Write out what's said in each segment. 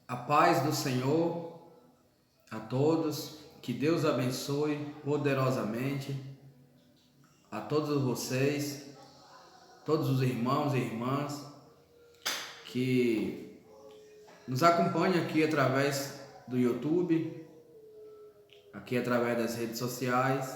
A paz do Senhor a todos, que Deus abençoe poderosamente a todos vocês, todos os irmãos e irmãs que nos acompanham aqui através do YouTube, aqui através das redes sociais.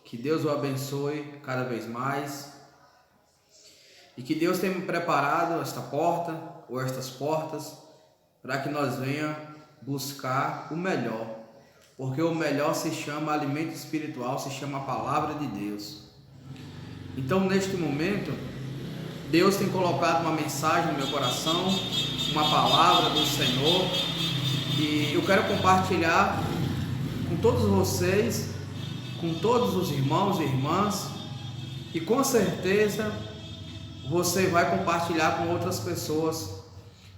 Que Deus o abençoe cada vez mais e que Deus tenha preparado esta porta ou estas portas para que nós venhamos buscar o melhor, porque o melhor se chama alimento espiritual, se chama a palavra de Deus. Então, neste momento, Deus tem colocado uma mensagem no meu coração, uma palavra do Senhor, e eu quero compartilhar com todos vocês, com todos os irmãos e irmãs, e com certeza você vai compartilhar com outras pessoas,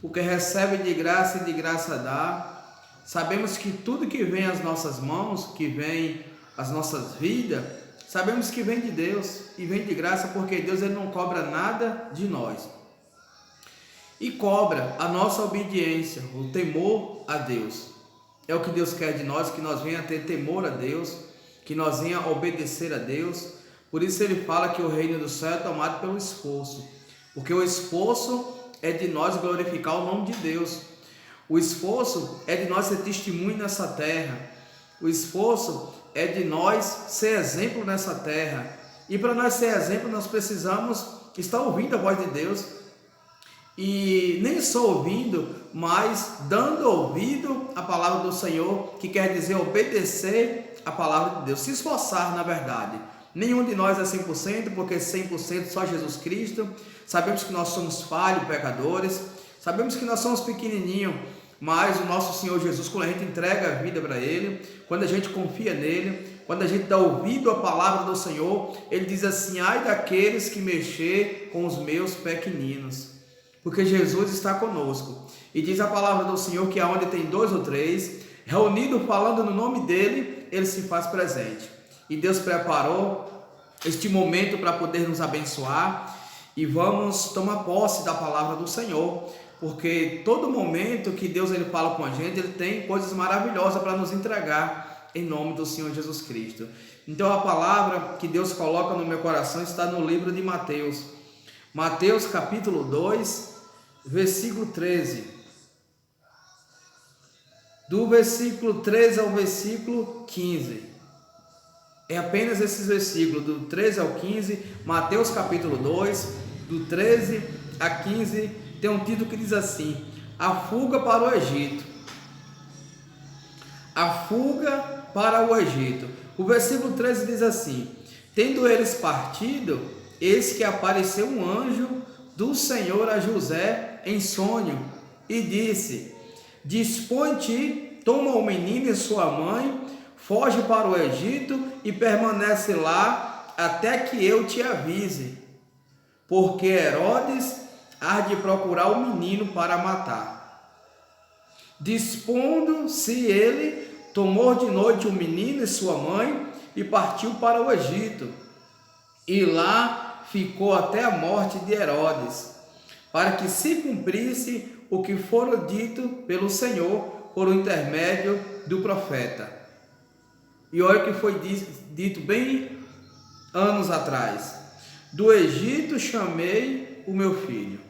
porque recebe de graça e de graça dá. Sabemos que tudo que vem às nossas mãos, que vem às nossas vidas, sabemos que vem de Deus e vem de graça, porque Deus ele não cobra nada de nós. E cobra a nossa obediência, o temor a Deus. É o que Deus quer de nós, que nós venhamos a ter temor a Deus, que nós venhamos a obedecer a Deus. Por isso ele fala que o reino do céu é tomado pelo esforço, porque o esforço é de nós glorificar o nome de Deus. O esforço é de nós ser testemunho nessa terra. O esforço é de nós ser exemplo nessa terra. E para nós ser exemplo, nós precisamos estar ouvindo a voz de Deus. E nem só ouvindo, mas dando ouvido à palavra do Senhor, que quer dizer obedecer a palavra de Deus. Se esforçar, na verdade. Nenhum de nós é 100%, porque 100% só Jesus Cristo. Sabemos que nós somos falhos, pecadores. Sabemos que nós somos pequenininhos, mas o nosso Senhor Jesus, quando a gente entrega a vida para Ele, quando a gente confia nele, quando a gente dá ouvido à palavra do Senhor, Ele diz assim: ai daqueles que mexer com os meus pequeninos, porque Jesus está conosco. E diz a palavra do Senhor que aonde tem 2 ou 3, reunido falando no nome dEle, Ele se faz presente. E Deus preparou este momento para poder nos abençoar, e vamos tomar posse da palavra do Senhor, porque todo momento que Deus ele fala com a gente, Ele tem coisas maravilhosas para nos entregar, em nome do Senhor Jesus Cristo. Então a palavra que Deus coloca no meu coração está no livro de Mateus. Mateus capítulo 2, versículo 13. Do versículo 13 ao versículo 15. É apenas esses versículos, do 13 ao 15, Mateus capítulo 2, do 13 a 15, tem um título que diz assim: a fuga para o Egito. A fuga para o Egito. O versículo 13 diz assim: tendo eles partido, eis que apareceu um anjo do Senhor a José em sonho, e disse: dispõe-te, toma o menino e sua mãe, foge para o Egito e permanece lá até que eu te avise, porque Herodes há de procurar o menino para matar. Dispondo-se ele, tomou de noite o menino e sua mãe e partiu para o Egito. E lá ficou até a morte de Herodes, para que se cumprisse o que fora dito pelo Senhor por intermédio do profeta. E olha o que foi dito bem anos atrás: do Egito chamei o meu filho.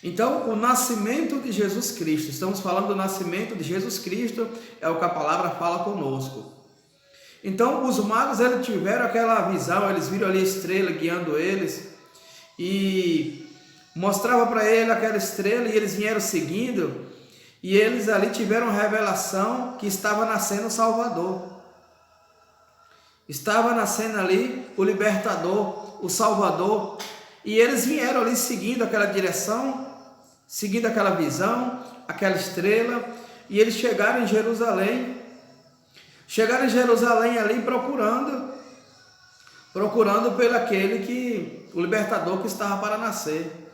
Então, o nascimento de Jesus Cristo, estamos falando do nascimento de Jesus Cristo, é o que a palavra fala conosco. Então, os magos eles tiveram aquela visão, eles viram ali a estrela guiando eles, e mostrava para ele aquela estrela, e eles vieram seguindo, e eles ali tiveram revelação que estava nascendo o Salvador. Estava nascendo ali o Libertador, o Salvador. E eles vieram ali seguindo aquela direção, seguindo aquela visão, aquela estrela. E eles chegaram em Jerusalém. Chegaram em Jerusalém ali procurando pelo aquele que, o Libertador que estava para nascer.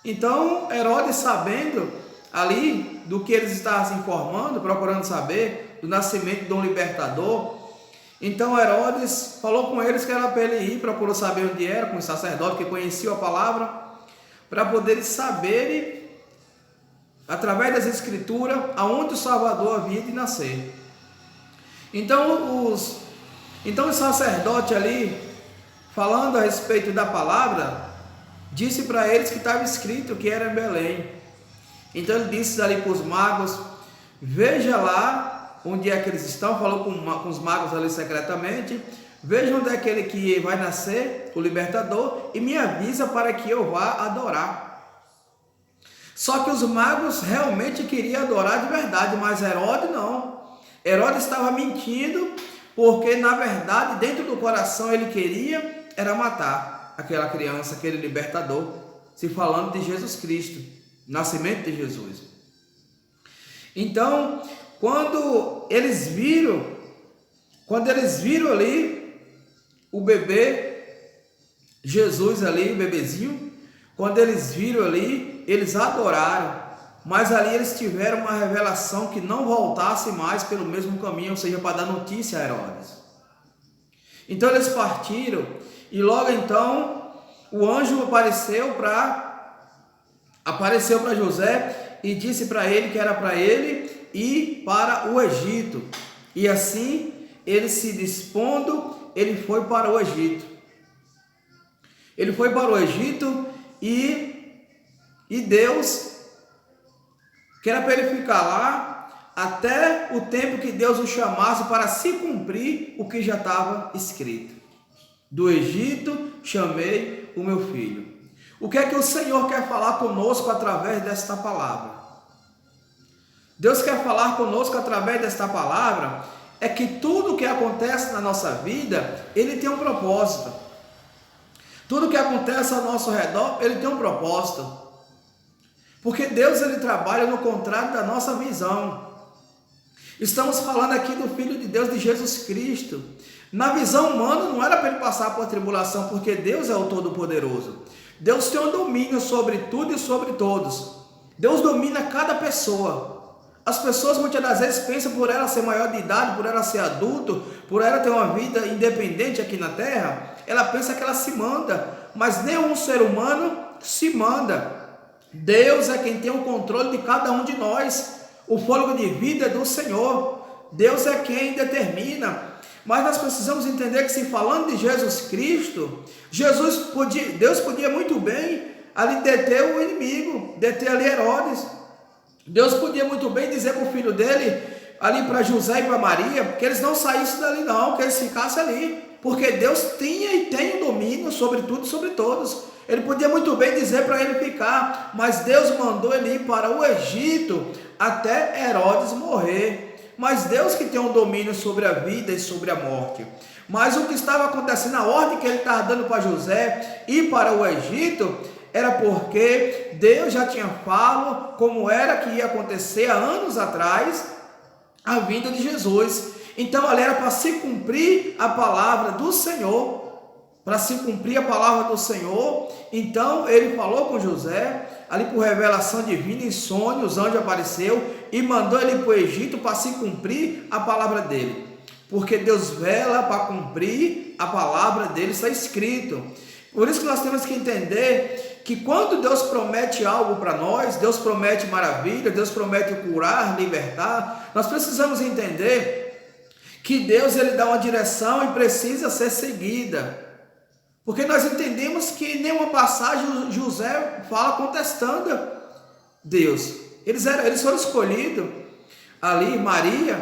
Então Herodes, sabendo ali do que eles estavam se informando, procurando saber do nascimento de um libertador, então Herodes falou com eles que era para ele ir, procurou saber onde era, com o sacerdote que conhecia a palavra, para poder saberem através das Escrituras, aonde o Salvador havia de nascer. Então os sacerdotes ali, falando a respeito da palavra, disse para eles que estava escrito que era em Belém. Então ele disse ali para os magos: veja lá onde é que eles estão. Falou com os magos ali secretamente: veja onde é aquele que vai nascer, o libertador, e me avisa para que eu vá adorar. Só que os magos realmente queriam adorar de verdade, mas Herodes não. Herodes estava mentindo, porque na verdade dentro do coração ele queria era matar aquela criança, aquele libertador, se falando de Jesus Cristo, nascimento de Jesus. Então, quando eles viram ali o bebê Jesus ali, o bebezinho, quando eles viram ali, eles adoraram, mas ali eles tiveram uma revelação que não voltasse mais pelo mesmo caminho, ou seja, para dar notícia a Herodes. Então eles partiram, e logo então o anjo apareceu para José e disse para ele que era para ele ir para o Egito. E assim, ele se dispondo, ele foi para o Egito. Ele foi para o Egito e Deus quer para ele ficar lá até o tempo que Deus o chamasse para se cumprir o que já estava escrito. Do Egito chamei o meu filho. O que é que o Senhor quer falar conosco através desta palavra? Deus quer falar conosco através desta palavra é que tudo que acontece na nossa vida, ele tem um propósito. Tudo que acontece ao nosso redor, ele tem um propósito. Porque Deus, ele trabalha no contrário da nossa visão. Estamos falando aqui do Filho de Deus, de Jesus Cristo. Na visão humana, não era para ele passar por tribulação, porque Deus é o Todo-Poderoso. Deus tem um domínio sobre tudo e sobre todos. Deus domina cada pessoa. As pessoas muitas das vezes pensam por ela ser maior de idade, por ela ser adulto, por ela ter uma vida independente aqui na terra, ela pensa que ela se manda, mas nenhum ser humano se manda. Deus é quem tem o controle de cada um de nós. O fôlego de vida é do Senhor. Deus é quem determina. Mas nós precisamos entender que, se falando de Jesus Cristo, Deus podia muito bem ali deter o inimigo, deter ali Herodes. Deus podia muito bem dizer para o filho dele, ali para José e para Maria, que eles não saíssem dali não, que eles ficassem ali, porque Deus tinha e tem o domínio sobre tudo e sobre todos. Ele podia muito bem dizer para ele ficar, mas Deus mandou ele ir para o Egito até Herodes morrer. Mas Deus que tem um domínio sobre a vida e sobre a morte. Mas o que estava acontecendo, a ordem que ele estava dando para José ir para o Egito, era porque Deus já tinha falado como era que ia acontecer há anos atrás a vinda de Jesus. Então ali era para se cumprir a palavra do Senhor. Para se cumprir a palavra do Senhor, então ele falou com José, ali por revelação divina, em sonho, os anjos apareceu e mandou ele para o Egito para se cumprir a palavra dele. Porque Deus vela para cumprir a palavra dele, está escrito. Por isso que nós temos que entender que quando Deus promete algo para nós, Deus promete maravilha, Deus promete curar, libertar, nós precisamos entender que Deus, ele dá uma direção e precisa ser seguida. Porque nós entendemos que nenhuma passagem José fala contestando Deus. Eles foram escolhidos ali, Maria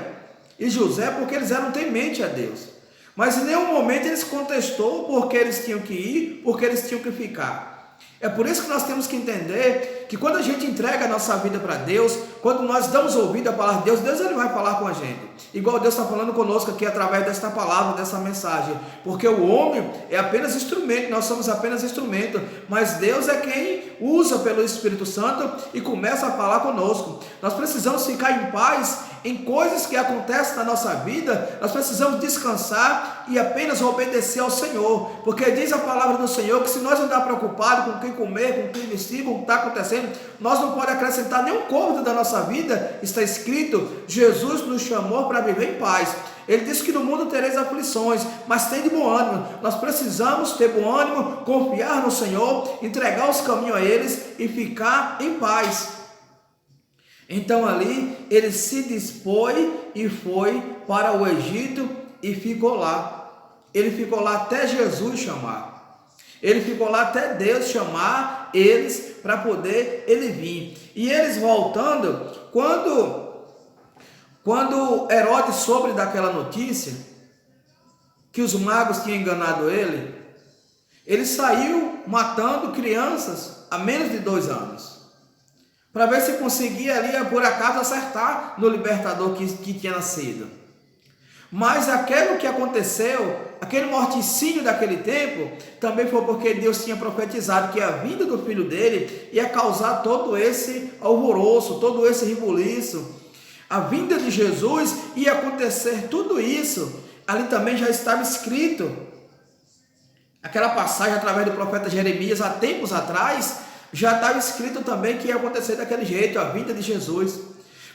e José, porque eles eram temente a Deus. Mas em nenhum momento eles contestou porque eles tinham que ir, porque eles tinham que ficar. É por isso que nós temos que entender que quando a gente entrega a nossa vida para Deus, quando nós damos ouvido à palavra de Deus, Deus ele vai falar com a gente. Igual Deus está falando conosco aqui através desta palavra, dessa mensagem. Porque o homem é apenas instrumento, nós somos apenas instrumento. Mas Deus é quem usa pelo Espírito Santo e começa a falar conosco. Nós precisamos ficar em paz em coisas que acontecem na nossa vida. Nós precisamos descansar e apenas obedecer ao Senhor. Porque diz a palavra do Senhor que se nós andar preocupado com o que comer, com o que vestir, com o que está acontecendo, nós não podemos acrescentar nenhum cômodo da nossa vida. Está escrito, Jesus nos chamou para viver em paz. Ele disse que no mundo tereis aflições, mas tem de bom ânimo. Nós precisamos ter bom ânimo, confiar no Senhor, entregar os caminhos a eles e ficar em paz. Então ali ele se dispôs e foi para o Egito e ficou lá. Ele ficou lá até Jesus chamar. Ele ficou lá até Deus chamar eles para poder ele vir. E eles voltando, quando Herodes soube daquela notícia, que os magos tinham enganado ele saiu matando crianças a menos de 2 anos. Para ver se conseguia ali, por acaso, acertar no libertador que tinha nascido. Mas aquilo que aconteceu, aquele morticínio daquele tempo, também foi porque Deus tinha profetizado que a vinda do filho dele ia causar todo esse alvoroço, todo esse rebuliço. A vinda de Jesus ia acontecer tudo isso. Ali também já estava escrito. Aquela passagem através do profeta Jeremias, há tempos atrás, já estava escrito também que ia acontecer daquele jeito, a vinda de Jesus.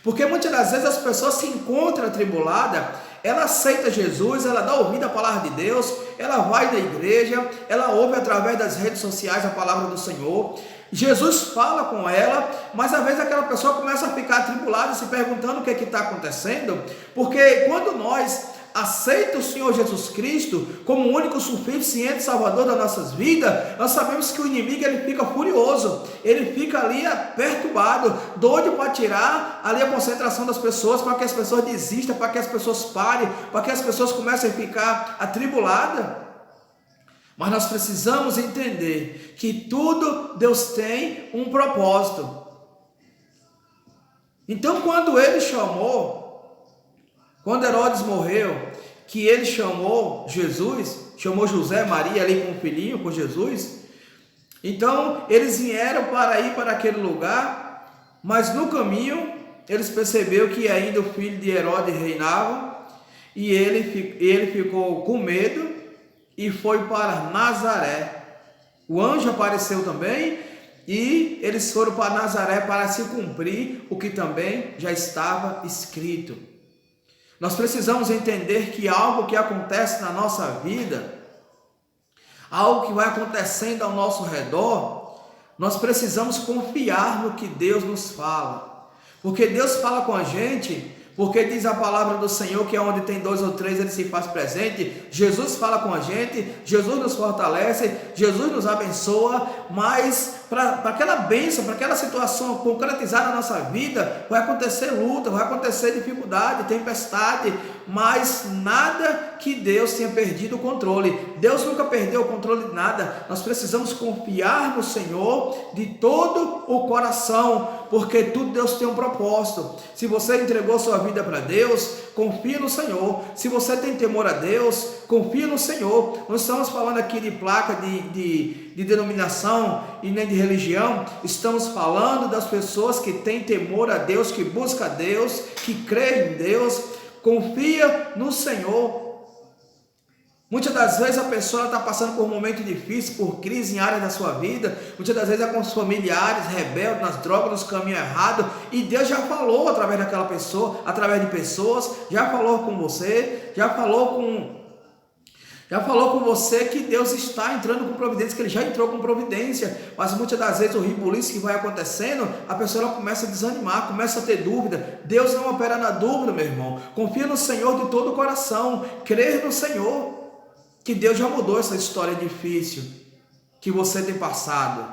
Porque muitas das vezes as pessoas se encontram atribuladas, ela aceita Jesus, ela dá ouvido à palavra de Deus, ela vai na igreja, ela ouve através das redes sociais a palavra do Senhor, Jesus fala com ela, mas às vezes aquela pessoa começa a ficar atribulada, se perguntando o que está acontecendo, porque quando nós aceita o Senhor Jesus Cristo como o único suficiente Salvador das nossas vidas, nós sabemos que o inimigo ele fica furioso, ele fica ali perturbado, doido para tirar ali a concentração das pessoas, para que as pessoas desistam, para que as pessoas parem, para que as pessoas comecem a ficar atribuladas. Mas nós precisamos entender que tudo Deus tem um propósito. Então quando Herodes morreu, que ele chamou Jesus, chamou José, Maria ali com o filhinho, com Jesus, então eles vieram para ir para aquele lugar, mas no caminho eles perceberam que ainda o filho de Herodes reinava, e ele ficou com medo e foi para Nazaré. O anjo apareceu também, e eles foram para Nazaré para se cumprir o que também já estava escrito. Nós precisamos entender que algo que acontece na nossa vida, algo que vai acontecendo ao nosso redor, nós precisamos confiar no que Deus nos fala. Porque Deus fala com a gente, porque diz a palavra do Senhor que onde tem 2 ou 3 ele se faz presente. Jesus fala com a gente, Jesus nos fortalece, Jesus nos abençoa, mas para aquela bênção, para aquela situação concretizar na nossa vida, vai acontecer luta, vai acontecer dificuldade, tempestade, mas nada que Deus tenha perdido o controle. Deus nunca perdeu o controle de nada. Nós precisamos confiar no Senhor de todo o coração, porque tudo Deus tem um propósito. Se você entregou sua vida para Deus, confia no Senhor. Se você tem temor a Deus, confia no Senhor. Não estamos falando aqui de placa de denominação e nem de religião. Estamos falando das pessoas que têm temor a Deus, que buscam a Deus, que creem em Deus. Confia no Senhor. Muitas das vezes a pessoa está passando por um momento difícil, por crise em áreas da sua vida. Muitas das vezes é com os familiares, rebeldes, nas drogas, nos caminhos errados. E Deus já falou através daquela pessoa, através de pessoas, já falou com você, já falou com você que Deus está entrando com providência, que Ele já entrou com providência, mas muitas das vezes o rebuliço que vai acontecendo, a pessoa ela começa a desanimar, começa a ter dúvida. Deus não opera na dúvida, meu irmão. Confia no Senhor de todo o coração, crer no Senhor, que Deus já mudou essa história difícil que você tem passado,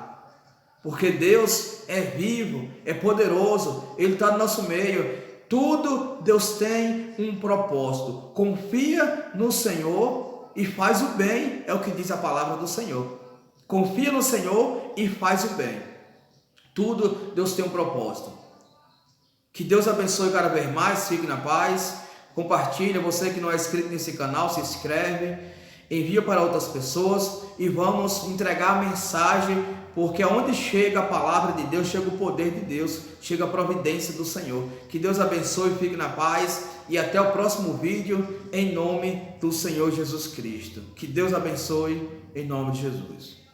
porque Deus é vivo, é poderoso, Ele está no nosso meio. Tudo Deus tem um propósito. Confia no Senhor e faz o bem, é o que diz a palavra do Senhor. Confia no Senhor e faz o bem. Tudo Deus tem um propósito. Que Deus abençoe cada vez mais, fique na paz, compartilha, você que não é inscrito nesse canal, se inscreve, envia para outras pessoas e vamos entregar a mensagem, porque aonde chega a palavra de Deus, chega o poder de Deus, chega a providência do Senhor. Que Deus abençoe, fique na paz e até o próximo vídeo, em nome do Senhor Jesus Cristo. Que Deus abençoe, em nome de Jesus.